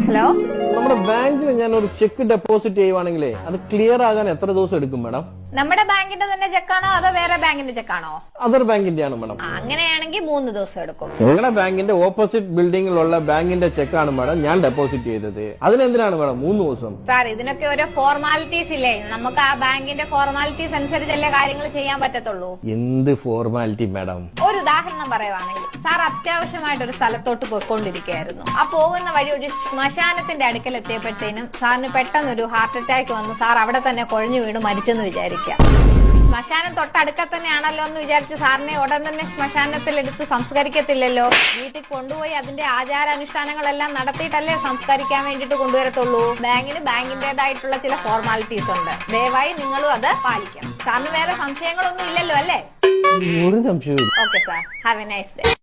Hello, നമ്മുടെ ബാങ്കിൽ ഞാൻ ഒരു ചെക്ക് ഡെപ്പോസിറ്റ് ചെയ്യുവാണെങ്കിലേ അത് ക്ലിയർ ആകാൻ എത്ര ദിവസം എടുക്കും മാഡം? നമ്മുടെ ബാങ്കിന്റെ തന്നെ ചെക്കാണോ അതോ വേറെ ബാങ്കിന്റെ ചെക്കാണോ? അതർ ബാങ്കിന്റെ ആണ് മാഡം. അങ്ങനെയാണെങ്കിൽ 3 ദിവസം എടുക്കും. നിങ്ങളുടെ ബാങ്കിന്റെ ഓപ്പോസിറ്റ് ബിൽഡിംഗിലുള്ള ബാങ്കിന്റെ ചെക്കാണ് മാഡം ഞാൻ ഡെപ്പോസിറ്റ് ചെയ്തത്. അതിനെന്തിനാണ് മാഡം 3 ദിവസം? സാർ, ഇതിനൊക്കെ ഓരോ ഫോർമാലിറ്റീസ് ഇല്ലേ? നമുക്ക് ആ ബാങ്കിന്റെ ഫോർമാലിറ്റീസ് അനുസരിച്ചല്ലേ കാര്യങ്ങൾ ചെയ്യാൻ പറ്റത്തുള്ളൂ. എന്ത് ഫോർമാലിറ്റി മാഡം? ഒരു ഉദാഹരണം പറയുവാണെങ്കിൽ, സാർ അത്യാവശ്യമായിട്ട് ഒരു സ്ഥലത്തോട്ട് പോയിക്കൊണ്ടിരിക്കുകയായിരുന്നു. ആ പോകുന്ന വഴി ഒരു ശ്മശാനത്തിന്റെ അടുക്കൽ എത്തിയപ്പോഴത്തേനും സാറിന് പെട്ടെന്നൊരു ഹാർട്ട് അറ്റാക്ക് വന്നു. സാർ അവിടെ തന്നെ കുഴഞ്ഞു വീണ് മരിച്ചെന്ന് വിചാരിക്കുക. ശ്മശാനം തൊട്ടടുക്ക തന്നെയാണല്ലോ എന്ന് വിചാരിച്ച് സാറിനെ ഉടൻ തന്നെ ശ്മശാനത്തിൽ എടുത്ത് സംസ്കരിക്കത്തില്ലല്ലോ. വീട്ടിൽ കൊണ്ടുപോയി അതിന്റെ ആചാരാനുഷ്ഠാനങ്ങളെല്ലാം നടത്തിയിട്ടല്ലേ സംസ്കരിക്കാൻ വേണ്ടിട്ട് കൊണ്ടുവരത്തുള്ളൂ. ബാങ്കിന് ബാങ്കിന്റേതായിട്ടുള്ള ചില ഫോർമാലിറ്റീസ് ഉണ്ട്. ദയവായി നിങ്ങളും അത് പാലിക്കണം. സാറിന് വേറെ സംശയങ്ങളൊന്നും ഇല്ലല്ലോ അല്ലേ? ഒരു സംശയവും. Okay sir, have A nice day.